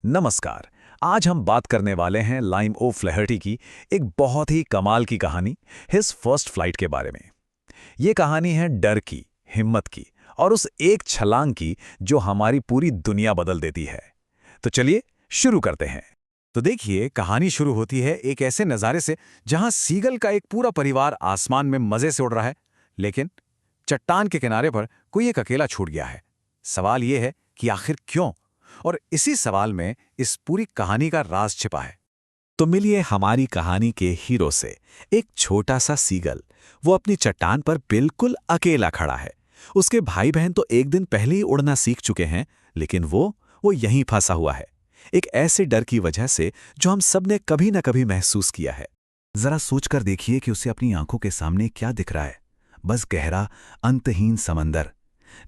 नमस्कार। आज हम बात करने वाले हैं लाइम ओ फ्लेहर्टी की एक बहुत ही कमाल की कहानी हिज फर्स्ट फ्लाइट के बारे में। ये कहानी है डर की, हिम्मत की और उस एक छलांग की जो हमारी पूरी दुनिया बदल देती है। तो चलिए शुरू करते हैं। तो देखिए, कहानी शुरू होती है एक ऐसे नज़ारे से जहां सीगल का एक पूरा परिवार आसमान में मजे से उड़ रहा है, लेकिन चट्टान के किनारे पर कोई एक अकेला छूट गया है। सवाल यह है कि आखिर क्यों? और इसी सवाल में इस पूरी कहानी का राज छिपा है। तो मिलिए हमारी कहानी के हीरो से, एक छोटा सा सीगल। वो अपनी चट्टान पर बिल्कुल अकेला खड़ा है। उसके भाई बहन तो एक दिन पहले ही उड़ना सीख चुके हैं, लेकिन वो यहीं फंसा हुआ है, एक ऐसे डर की वजह से जो हम सब ने कभी न कभी महसूस किया है। जरा सोचकर देखिए कि उसे अपनी आंखों के सामने क्या दिख रहा है। बस गहरा, अंतहीन समंदर।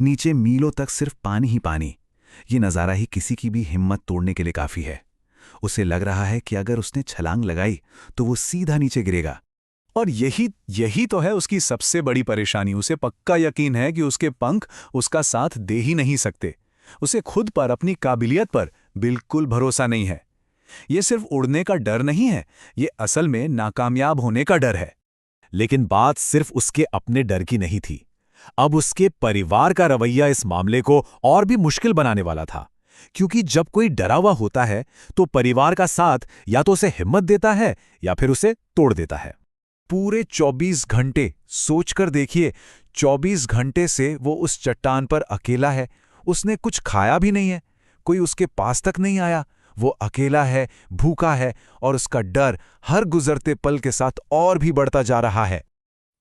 नीचे मीलों तक सिर्फ पानी ही पानी। ये नज़ारा ही किसी की भी हिम्मत तोड़ने के लिए काफी है। उसे लग रहा है कि अगर उसने छलांग लगाई तो वो सीधा नीचे गिरेगा। और यही तो है उसकी सबसे बड़ी परेशानी। उसे पक्का यकीन है कि उसके पंख उसका साथ दे ही नहीं सकते। उसे खुद पर, अपनी काबिलियत पर बिल्कुल भरोसा नहीं है। ये सिर्फ उड़ने का डर नहीं है, ये असल में नाकामयाब होने का डर है। लेकिन बात सिर्फ उसके अपने डर की नहीं थी। अब उसके परिवार का रवैया इस मामले को और भी मुश्किल बनाने वाला था, क्योंकि जब कोई डरा हुआ होता है तो परिवार का साथ या तो उसे हिम्मत देता है या फिर उसे तोड़ देता है। पूरे 24 घंटे सोचकर देखिए, 24 घंटे से वो उस चट्टान पर अकेला है। उसने कुछ खाया भी नहीं है, कोई उसके पास तक नहीं आया। वो अकेला है, भूखा है और उसका डर हर गुजरते पल के साथ और भी बढ़ता जा रहा है।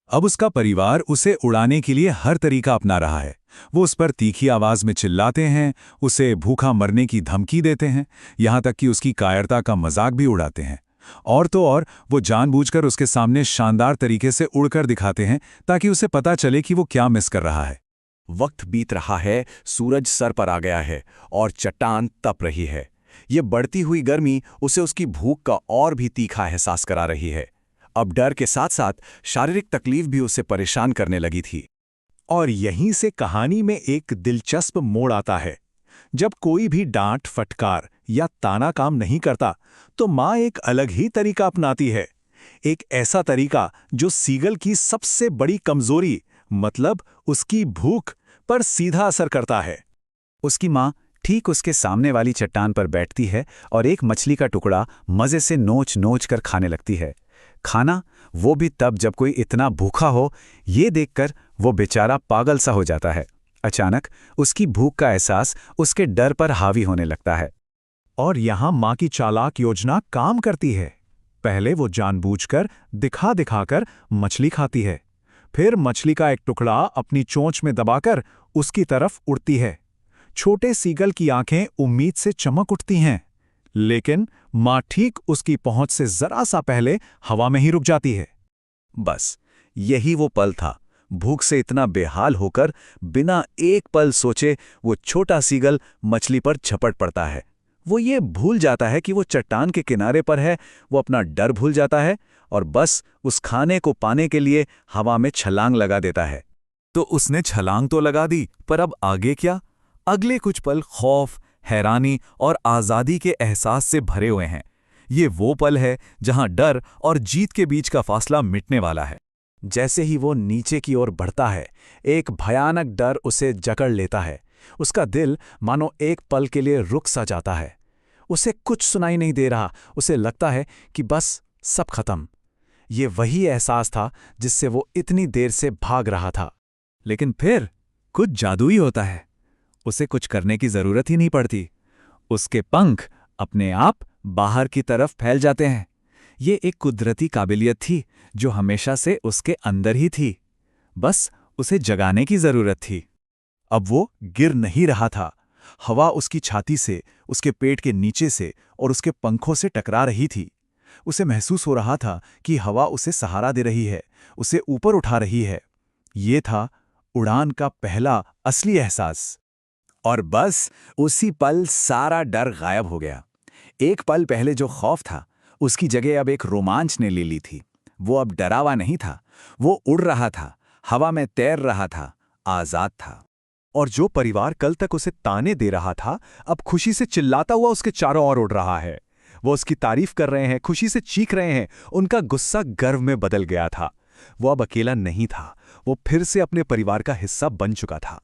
अब उसका परिवार उसे उड़ाने के लिए हर तरीका अपना रहा है। वो उस पर तीखी आवाज में चिल्लाते हैं, उसे भूखा मरने की धमकी देते हैं, यहाँ तक कि उसकी कायरता का मजाक भी उड़ाते हैं। और तो और वो जानबूझकर उसके सामने शानदार तरीके से उड़कर दिखाते हैं ताकि उसे पता चले कि वो क्या मिस कर रहा है। वक्त बीत रहा है, सूरज सर पर आ गया है और चट्टान तप रही है। ये बढ़ती हुई गर्मी उसे उसकी भूख का और भी तीखा एहसास करा रही है। अब डर के साथ साथ शारीरिक तकलीफ भी उसे परेशान करने लगी थी। और यहीं से कहानी में एक दिलचस्प मोड़ आता है। जब कोई भी डांट, फटकार या ताना काम नहीं करता तो माँ एक अलग ही तरीका अपनाती है। एक ऐसा तरीका जो सीगल की सबसे बड़ी कमजोरी, मतलब उसकी भूख, पर सीधा असर करता है। उसकी माँ ठीक उसके सामने वाली चट्टान पर बैठती है और एक मछली का टुकड़ा मजे से नोच नोच कर खाने लगती है। खाना वो भी तब जब कोई इतना भूखा हो। ये देखकर वो बेचारा पागल सा हो जाता है। अचानक उसकी भूख का एहसास उसके डर पर हावी होने लगता है। और यहाँ माँ की चालाक योजना काम करती है। पहले वो जानबूझकर दिखा दिखाकर मछली खाती है, फिर मछली का एक टुकड़ा अपनी चोंच में दबाकर उसकी तरफ उड़ती है। छोटे सीगल की आंखें उम्मीद से चमक उठती हैं, लेकिन मां ठीक उसकी पहुंच से जरा सा पहले हवा में ही रुक जाती है। बस यही वो पल था। भूख से इतना बेहाल होकर बिना एक पल सोचे वो छोटा सीगल मछली पर झपट पड़ता है। वो ये भूल जाता है कि वो चट्टान के किनारे पर है। वो अपना डर भूल जाता है और बस उस खाने को पाने के लिए हवा में छलांग लगा देता है। तो उसने छलांग तो लगा दी, पर अब आगे क्या? अगले कुछ पल खौफ, हैरानी और आज़ादी के एहसास से भरे हुए हैं। ये वो पल है जहां डर और जीत के बीच का फासला मिटने वाला है। जैसे ही वो नीचे की ओर बढ़ता है, एक भयानक डर उसे जकड़ लेता है। उसका दिल मानो एक पल के लिए रुक सा जाता है। उसे कुछ सुनाई नहीं दे रहा। उसे लगता है कि बस सब खत्म। ये वही एहसास था जिससे वो इतनी देर से भाग रहा था। लेकिन फिर कुछ जादुई होता है। उसे कुछ करने की जरूरत ही नहीं पड़ती। उसके पंख अपने आप बाहर की तरफ फैल जाते हैं। ये एक कुदरती काबिलियत थी जो हमेशा से उसके अंदर ही थी। बस उसे जगाने की जरूरत थी। अब वो गिर नहीं रहा था। हवा उसकी छाती से, उसके पेट के नीचे से और उसके पंखों से टकरा रही थी। उसे महसूस हो रहा था कि हवा उसे सहारा दे रही है, उसे ऊपर उठा रही है। ये था उड़ान का पहला असली एहसास। और बस उसी पल सारा डर गायब हो गया। एक पल पहले जो खौफ था, उसकी जगह अब एक रोमांच ने ले ली थी। वो अब डरावा नहीं था, वो उड़ रहा था, हवा में तैर रहा था, आजाद था। और जो परिवार कल तक उसे ताने दे रहा था, अब खुशी से चिल्लाता हुआ उसके चारों ओर उड़ रहा है। वो उसकी तारीफ कर रहे हैं, खुशी से चीख रहे हैं। उनका गुस्सा गर्व में बदल गया था। वो अब अकेला नहीं था, वो फिर से अपने परिवार का हिस्सा बन चुका था।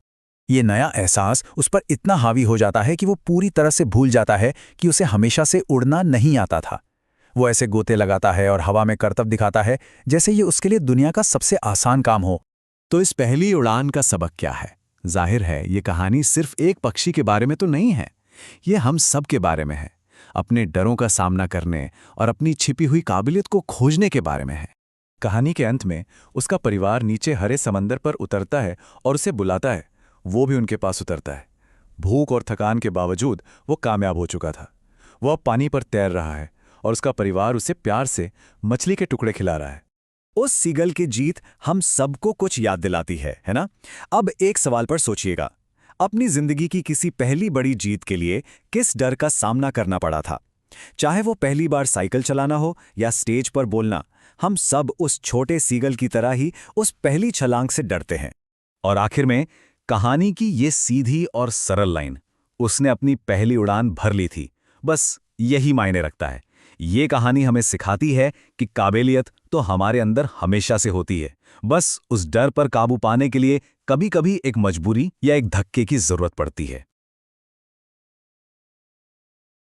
ये नया एहसास उस पर इतना हावी हो जाता है कि वो पूरी तरह से भूल जाता है कि उसे हमेशा से उड़ना नहीं आता था। वो ऐसे गोते लगाता है और हवा में करतब दिखाता है जैसे ये उसके लिए दुनिया का सबसे आसान काम हो। तो इस पहली उड़ान का सबक क्या है? जाहिर है ये कहानी सिर्फ एक पक्षी के बारे में तो नहीं है, ये हम सब के बारे में है। अपने डरों का सामना करने और अपनी छिपी हुई काबिलियत को खोजने के बारे में है। कहानी के अंत में उसका परिवार नीचे हरे समंदर पर उतरता है और उसे बुलाता है। वो भी उनके पास उतरता है। भूख और थकान के बावजूद वो कामयाब हो चुका था। वो अब पानी पर तैर रहा है और उसका परिवार उसे प्यार से मछली के टुकड़े खिला रहा है। उस सीगल की जीत हम सबको कुछ याद दिलाती है ना? अब एक सवाल पर सोचिएगा, अपनी जिंदगी की किसी पहली बड़ी जीत के लिए किस डर का सामना करना पड़ा था? चाहे वो पहली बार साइकिल चलाना हो या स्टेज पर बोलना, हम सब उस छोटे सीगल की तरह ही उस पहली छलांग से डरते हैं। और आखिर में कहानी की ये सीधी और सरल लाइन, उसने अपनी पहली उड़ान भर ली थी, बस यही मायने रखता है। ये कहानी हमें सिखाती है कि काबिलियत तो हमारे अंदर हमेशा से होती है, बस उस डर पर काबू पाने के लिए कभी-कभी एक मजबूरी या एक धक्के की जरूरत पड़ती है।